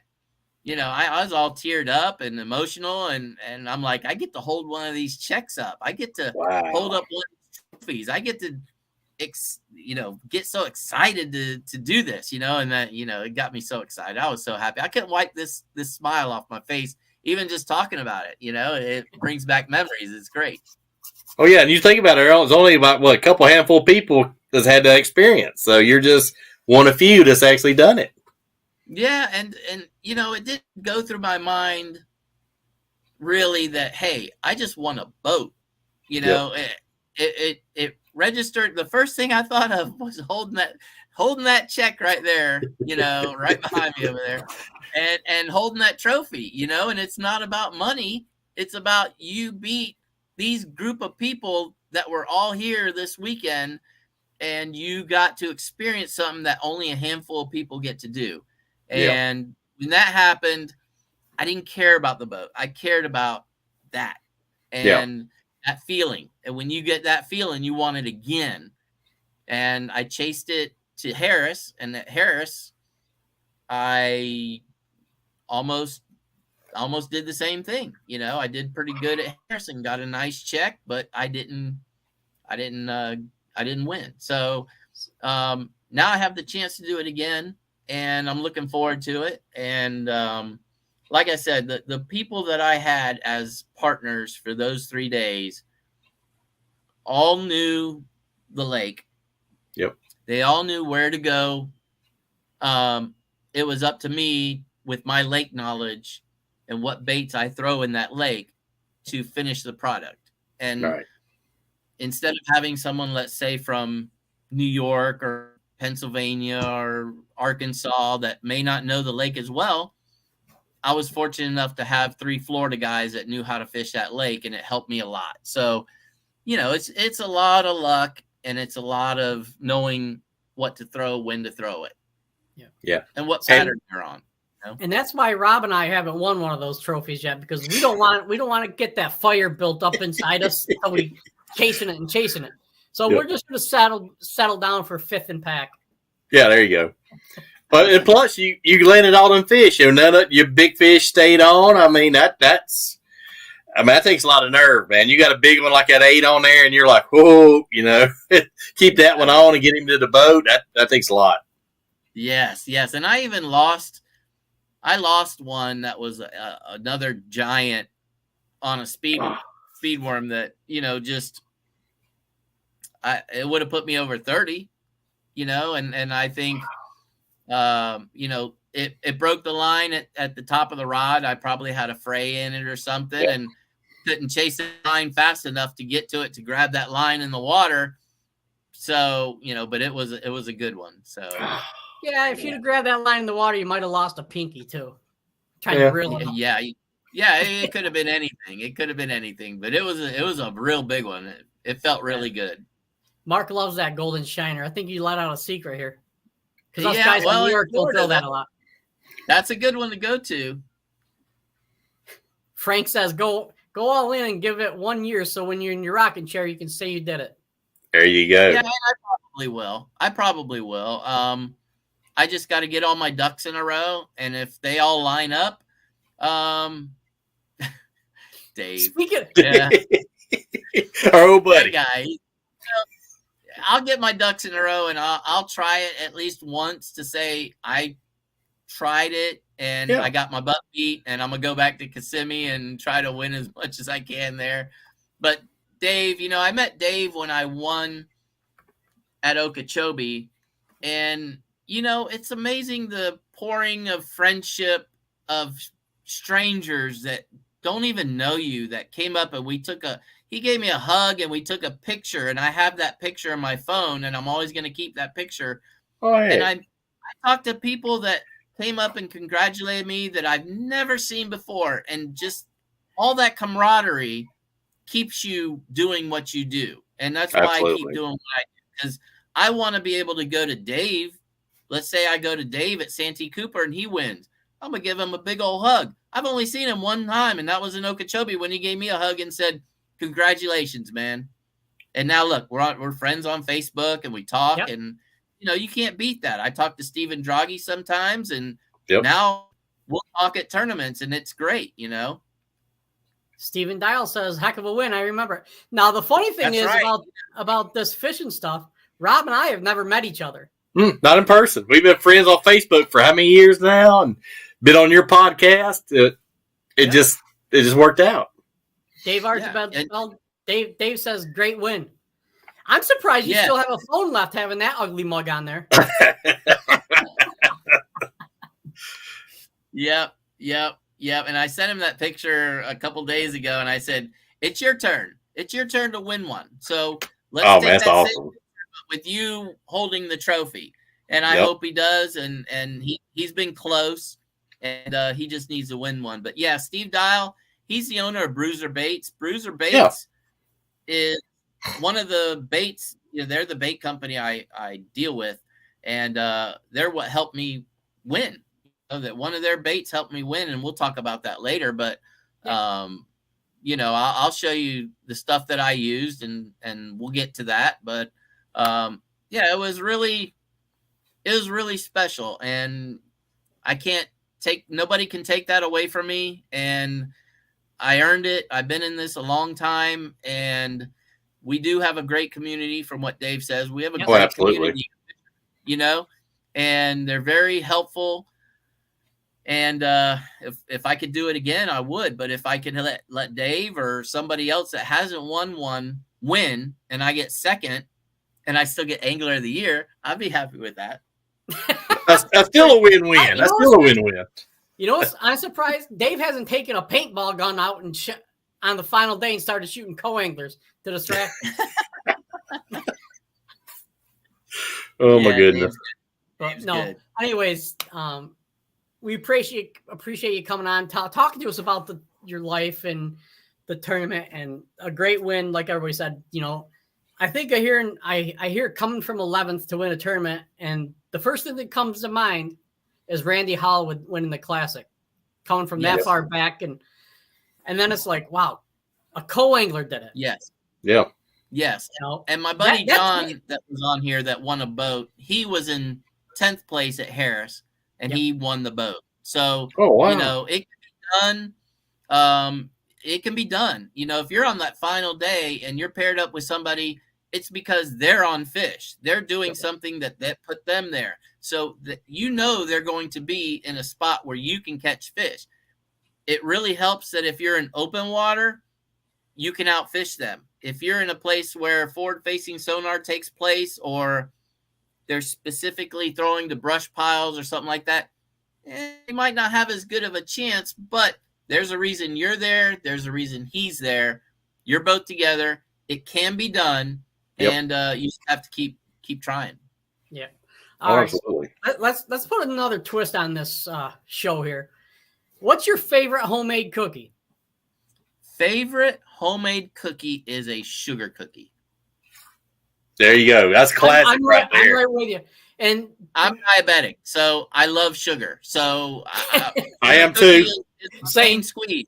I was all teared up and emotional, and I'm like, I get to hold one of these checks up. I get to hold up one of these trophies. I get to, get so excited to do this, and that, it got me so excited. I was so happy. I couldn't wipe this smile off my face, even just talking about it. It brings back memories. It's great. Oh yeah, and you think about it, Earl, it's only about a couple handful of people that's had that experience. So you're just one of few that's actually done it. Yeah, and it didn't go through my mind really that, hey, I just won a boat. It registered. The first thing I thought of was holding that check right there, right behind me over there, and holding that trophy, and it's not about money. It's about you beat these group of people that were all here this weekend, and you got to experience something that only a handful of people get to do. And when that happened, I didn't care about the boat. I cared about that and that feeling. And when you get that feeling, you want it again. And I chased it to Harris, and at Harris, I almost did the same thing. I did pretty good at Harris and got a nice check, but I didn't win. So now I have the chance to do it again, and I'm looking forward to it. And like I said, the people that I had as partners for those 3 days all knew the lake. Yep. They all knew where to go. It was up to me with my lake knowledge and what baits I throw in that lake to finish the product. And instead of having someone, let's say from New York or Pennsylvania or Arkansas that may not know the lake as well, I was fortunate enough to have 3 Florida guys that knew how to fish that lake, and it helped me a lot. So, it's a lot of luck, and it's a lot of knowing what to throw, when to throw it. Yeah. And what pattern you're on. And that's why Rob and I haven't won one of those trophies yet, because we don't want to get that fire built up inside us so we chasing it. So we're just going to settle down for 5th in pack. Yeah, there you go. But plus, you landed all them fish. None of your big fish stayed on. I mean, that takes a lot of nerve, man. You got a big one like that 8 on there, and you're like, whoa, keep that one on and get him to the boat. That takes a lot. Yes. And I even lost one that was another giant on a speed worm that, it would have put me over 30, and I think, it broke the line at the top of the rod. I probably had a fray in it or something, and couldn't chase the line fast enough to get to it to grab that line in the water. So, but it was a good one. So yeah, if you'd have grabbed that line in the water, you might have lost a pinky too. Trying to reel it up. Yeah, it could have been anything. But it was a real big one. It felt really good. Mark loves that golden shiner. I think you let out a secret here. Because us guys in New York don't throw that a lot. That's a good one to go to. Frank says, go all in and give it 1 year, so when you're in your rocking chair, you can say you did it. There you go. Yeah, I probably will. I just got to get all my ducks in a row, and if they all line up, Dave. Speaking of, oh, buddy. That guy. I'll get my ducks in a row, and I'll try it at least once to say I tried it and I got my butt beat, and I'm gonna go back to Kissimmee and try to win as much as I can there. But Dave, I met Dave when I won at Okeechobee, and it's amazing the pouring of friendship of strangers that don't even know you that came up, and he gave me a hug, and we took a picture, and I have that picture on my phone, and I'm always going to keep that picture. Oh, hey. And I talked to people that came up and congratulated me that I've never seen before, and just all that camaraderie keeps you doing what you do. And that's why I keep doing what I do, because I want to be able to go to Dave. Let's say I go to Dave at Santee Cooper and he wins. I'm going to give him a big old hug. I've only seen him one time, and that was in Okeechobee when he gave me a hug and said, congratulations, man. And now look, we're friends on Facebook, and we talk, and you can't beat that. I talk to Stephen Draghi sometimes, and Yep. Now we'll talk at tournaments, and it's great, Stephen Dial says, heck of a win. I remember. Now, the funny thing That's is right. about this fishing stuff, Rob and I have never met each other. Not in person. We've been friends on Facebook for how many years now, and been on your podcast. It just worked out. Dave Archibald. Dave says, great win. I'm surprised you still have a phone left having that ugly mug on there. Yep. And I sent him that picture a couple days ago, and I said, "It's your turn. It's your turn to win one. So let's take that's that awesome. with you holding the trophy." And I hope he does. And he's been close, and he just needs to win one. But yeah, Steve Dial, he's the owner of Bruiser Baits. Bruiser Baits is one of the baits. They're the bait company I deal with, and they're what helped me win. That one of their baits helped me win, and we'll talk about that later. But I'll show you the stuff that I used, and we'll get to that. But it was really special, and nobody can take that away from me, and I earned it. I've been in this a long time, and we do have a great community. From what Dave says, we have a great community, and they're very helpful. And if I could do it again, I would. But if I could let Dave or somebody else that hasn't won one win, and I get second, and I still get Angler of the Year, I'd be happy with that. That's still a win-win. That's still a win-win. You know what? I'm surprised Dave hasn't taken a paintball gun out and on the final day and started shooting co-anglers to distract them. Oh my goodness. But no. Anyways, we appreciate you coming on, talking to us about your life and the tournament, and a great win. Like everybody said, I think I hear coming from 11th to win a tournament, and the first thing that comes to mind is Randy Hollywood winning the Classic, coming from that far back, and then it's like, wow, a co-angler did it. Yes. Yeah. Yes. And my buddy John that was on here that won a boat, he was in 10th place at Harris, and he won the boat. So, it can be done. It can be done. If you're on that final day and you're paired up with somebody, it's because they're on fish. They're doing something that put them there. So that they're going to be in a spot where you can catch fish. It really helps that if you're in open water, you can outfish them. If you're in a place where forward-facing sonar takes place, or they're specifically throwing the brush piles or something like that, you might not have as good of a chance, but there's a reason you're there. There's a reason he's there. You're both together. It can be done, and you just have to keep trying. Yeah. All right. Let's put another twist on this show here. What's your favorite homemade cookie? Favorite homemade cookie is a sugar cookie. There you go. That's classic I'm right there. I'm right with you. And I'm diabetic, so I love sugar. So I am too. Same squeeze.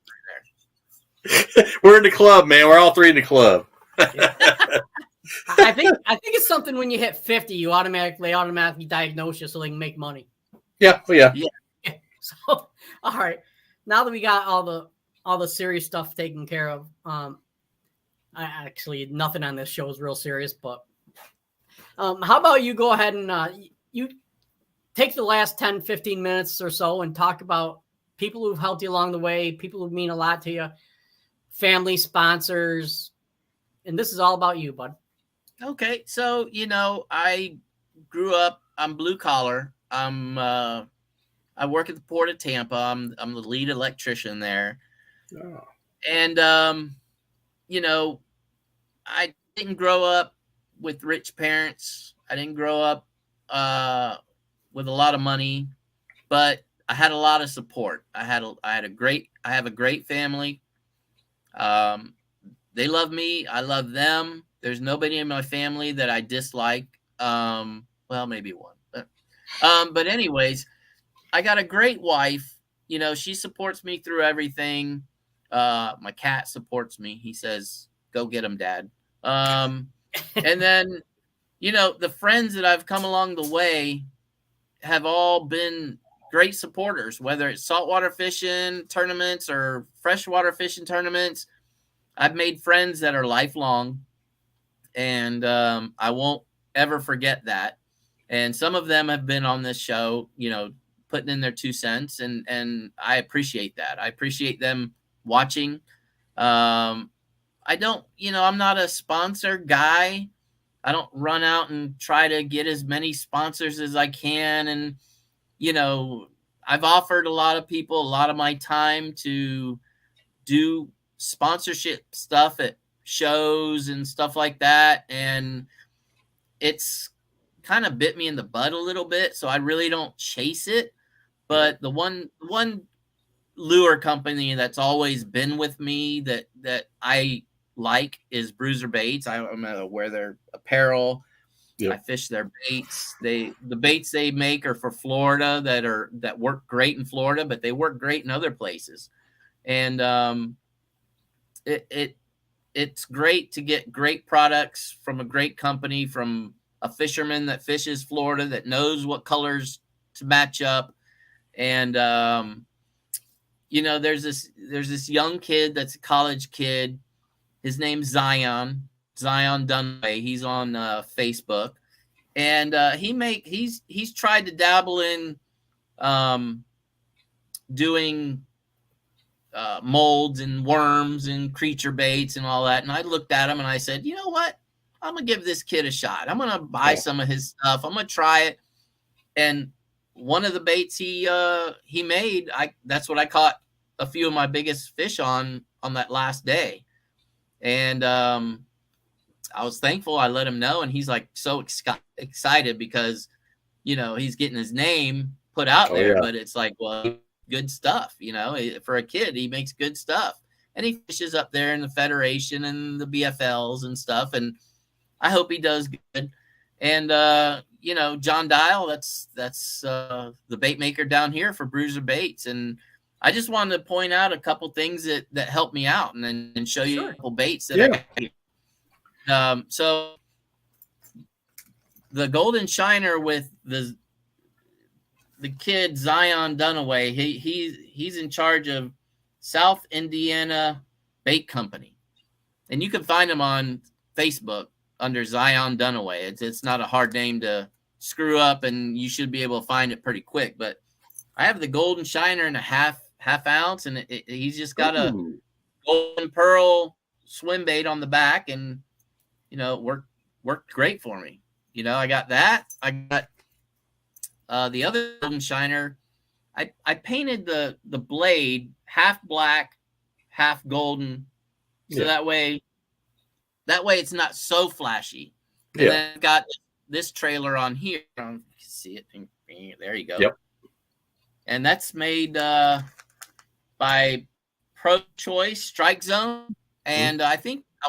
We're in the club, man. We're all three in the club. I think it's something when you hit 50, you automatically diagnose you so they can make money. Yeah. Well, yeah. So, all right. Now that we got all the serious stuff taken care of, actually nothing on this show is real serious, but how about you go ahead and you take the last 10, 15 minutes or so and talk about people who've helped you along the way, people who mean a lot to you, family, sponsors, and this is all about you, bud. Okay. So, I grew up, I'm blue collar. I work at the Port of Tampa. I'm the lead electrician there. Oh. And, I didn't grow up with rich parents. I didn't grow up with a lot of money, but I had a lot of support. I have a great family. They love me. I love them. There's nobody in my family that I dislike. Well, maybe one, but anyways, I got a great wife. She supports me through everything. My cat supports me. He says, "Go get him, Dad." And then, the friends that I've come along the way have all been great supporters, whether it's saltwater fishing tournaments or freshwater fishing tournaments. I've made friends that are lifelong, and I won't ever forget that. And some of them have been on this show, putting in their 2 cents, and I appreciate that. I appreciate them watching. I don't, I'm not a sponsor guy. I don't run out and try to get as many sponsors as I can. And, I've offered a lot of people a lot of my time to do sponsorship stuff at shows and stuff like that. And it's kind of bit me in the butt a little bit. So I really don't chase it. But the one lure company that's always been with me that I like is Bruiser Baits. I'm gonna wear their apparel. Yep. I fish their baits. The baits they make are for Florida that work great in Florida, but they work great in other places. And it's great to get great products from a great company, from a fisherman that fishes Florida, that knows what colors to match up. And there's this young kid that's a college kid. His name's Zion Dunaway. He's on Facebook, and he's tried to dabble in doing molds and worms and creature baits and all that. And I looked at him and I said, you know what? I'm gonna give this kid a shot. I'm gonna buy some of his stuff. I'm gonna try it. And one of the baits he made, that's what I caught a few of my biggest fish on that last day. And I was thankful. I let him know, and he's like so excited because he's getting his name put out there. Yeah. But it's like, well, good stuff. For a kid, he makes good stuff, and he fishes up there in the Federation and the BFLs and stuff. And I hope he does good. And John Dial, that's the bait maker down here for Bruiser Baits. And I just wanted to point out a couple things that helped me out, and show you a couple baits that I got. So the Golden Shiner with the kid Zion Dunaway, he's in charge of South Indiana Bait Company, and you can find him on Facebook under Zion Dunaway. It's not a hard name to screw up, and you should be able to find it pretty quick. But I have the Golden Shiner in a half ounce, and he's just got a golden pearl swim bait on the back, and worked great for me. I got that. I got the other Golden Shiner. I painted the blade half black, half golden, so that way it's not so flashy. And then I got this trailer on here. You can see it. There you go. Yep. And that's made by Pro Choice Strike Zone. And I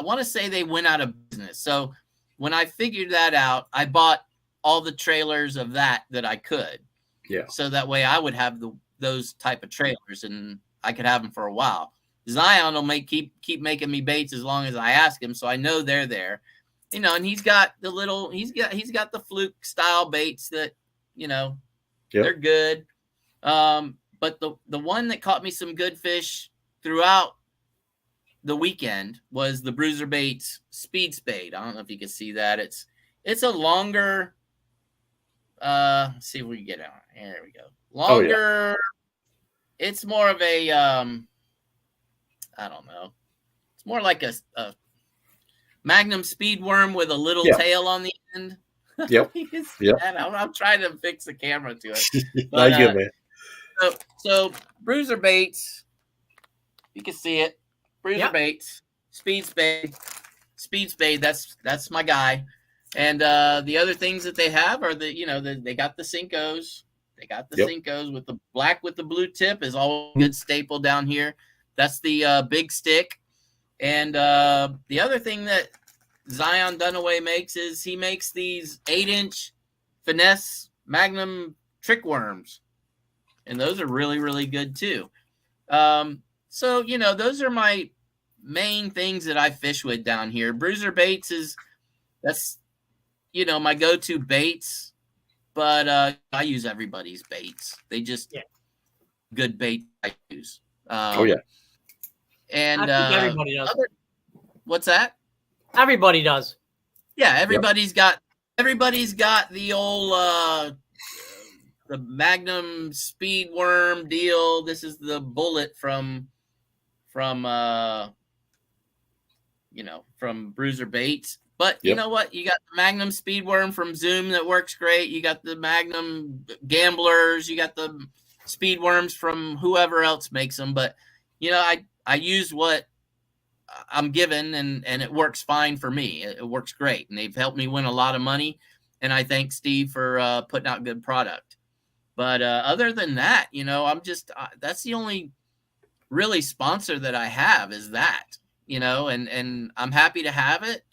want to say they went out of business. So when I figured that out, I bought all the trailers of that I could. Yeah. So that way I would have those type of trailers, and I could have them for a while. Zion will keep making me baits as long as I ask him, so I know they're there. And he's got he's got the fluke style baits that they're good. But the one that caught me some good fish throughout the weekend was the Bruiser Baits Speed Spade. I don't know if you can see that. It's a longer. Let's see if we can get it on. There we go. Longer. It's more of a I don't know. It's more like a Magnum speed worm with a little tail on the end. Yep. I'm trying to fix the camera to it. But, good, man. So Bruiser Baits, you can see it. Bruiser Baits, Speed Spade. That's my guy. And the other things that they have are they got the Cincos. They got the Cincos with the black with the blue tip is always a good staple down here. That's the big stick. And the other thing that Zion Dunaway makes is he makes these 8-inch finesse Magnum trick worms. And those are really, really good too. So, those are my main things that I fish with down here. Bruiser Baits that's my go-to baits. but I use everybody's baits. They just good bait I use. And I think everybody does. What's that? Everybody does. Yeah, everybody's got the old the Magnum speed worm deal. This is the bullet from Bruiser Baits. But you know what? You got the Magnum speed worm from Zoom that works great. You got the Magnum gamblers. You got the speed worms from whoever else makes them. But I use what I'm given, and it works fine for me. It works great, and they've helped me win a lot of money. And I thank Steve for putting out good product. But other than that, I'm just that's the only really sponsor that I have is that, and I'm happy to have it.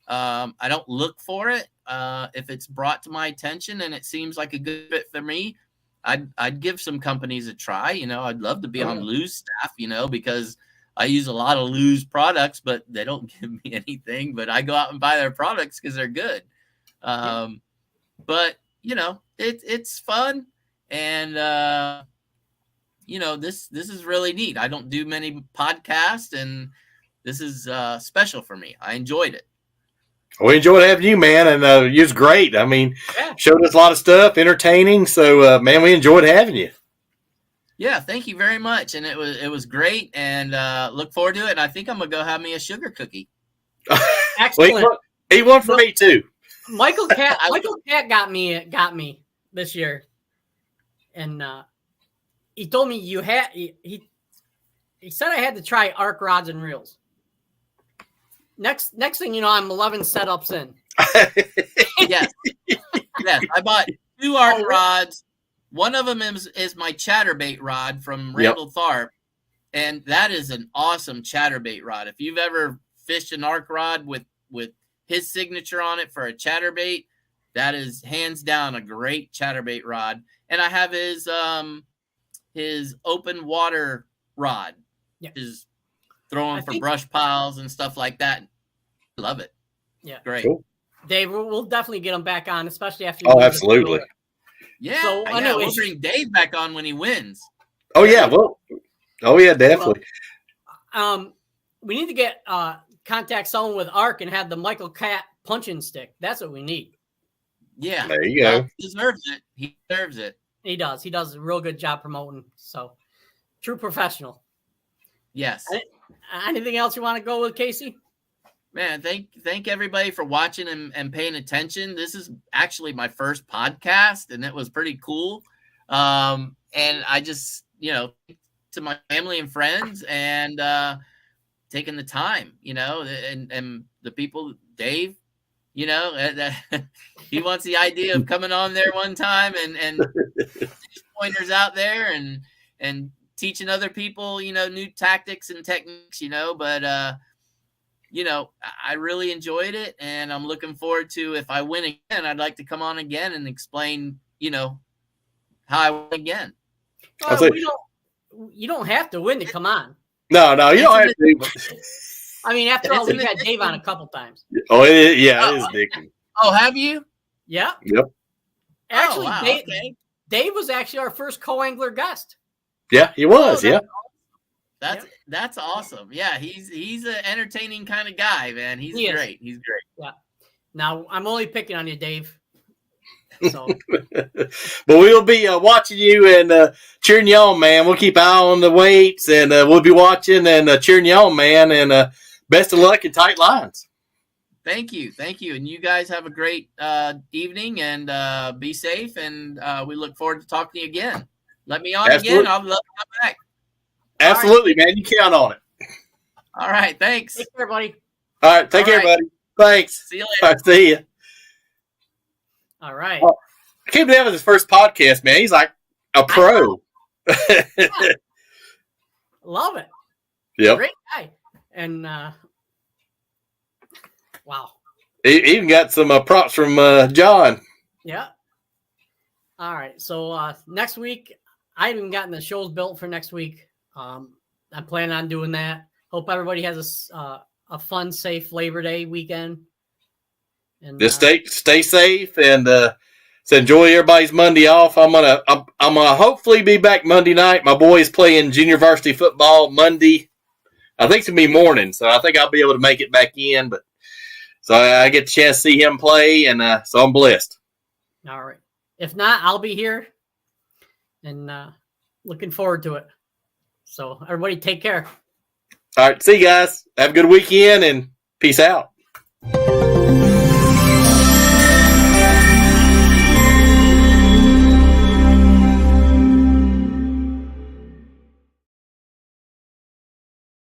I don't look for it. If it's brought to my attention and it seems like a good fit for me, I'd give some companies a try. I'd love to be on Lou's staff, because I use a lot of Lou's products, but they don't give me anything. But I go out and buy their products because they're good. But it's fun, and this is really neat. I don't do many podcasts, and this is special for me. I enjoyed it. We enjoyed having you, man, and you was great. I mean, showed us a lot of stuff, entertaining. So, man, we enjoyed having you. Yeah, thank you very much, and it was great, and look forward to it. And I think I'm gonna go have me a sugar cookie. Excellent. He won for me too. Michael Cat got me this year, and he told me he said I had to try arc rods and reels. Next thing you know, I'm 11 setups in. Yes. I bought 2 arc rods. One of them is my chatterbait rod from Randall Tharp, and that is an awesome chatterbait rod. If you've ever fished an arc rod with his signature on it for a chatterbait, that is hands down a great chatterbait rod. And I have his open water rod, is throwing for brush piles and stuff like that. Love it. Yeah, great. Cool. Dave, we'll definitely get him back on, especially after. Oh, absolutely. Yeah, so, we'll bring Dave back on when he wins. Oh yeah, well, definitely. Well, we need to get contact someone with arc and have the Michael Cat punching stick. That's what we need. Yeah, there you go. He deserves it. He deserves it. He does. He does a real good job promoting. So, true professional. Yes. Anything else you want to go with, Casey? Man, thank everybody for watching and paying attention. This is actually my first podcast, and it was pretty cool. And I just, to my family and friends, and taking the time, and the people, Dave, he wants the idea of coming on there one time and pointers out there and teaching other people, new tactics and techniques, but I really enjoyed it, and I'm looking forward to, if I win again, I'd like to come on again and explain, how I win again. You don't have to win to come on. No, you don't have to. I mean, after all, we've had Dave on a couple times. Oh, it is addicting. Oh, have you? Yeah. Yep. Actually, Dave was actually our first co-angler guest. Yeah, he was. That's awesome. Yeah, he's an entertaining kind of guy, man. He's great. He's great. Yeah. Now I'm only picking on you, Dave. So, but we'll be watching you and cheering you on, man. We'll keep an eye on the weights, and we'll be watching and cheering you on, man. And best of luck and tight lines. Thank you, and you guys have a great evening, and be safe. And we look forward to talking to you again. Let me on again. I'd love to come back. Absolutely, man. You count on it. All right. Thanks. Take care, buddy. All right. Take care, buddy. Thanks. See you later. All right, see you. All right. Oh, I can't believe that was his first podcast, man. He's like a pro. Love it. Yep. Great guy. And wow. He even got some props from John. Yeah. All right. So next week, I haven't gotten the shows built for next week. I'm planning on doing that. Hope everybody has a fun, safe Labor Day weekend. And just stay safe and So enjoy everybody's Monday off. I'm gonna hopefully be back Monday night. My boy's playing junior varsity football Monday. I think it's gonna be morning, so I think I'll be able to make it back in. But so I get the chance to see him play, and so I'm blessed. All right. If not, I'll be here, and looking forward to it. So everybody, take care. All right, see you guys. Have a good weekend, and peace out.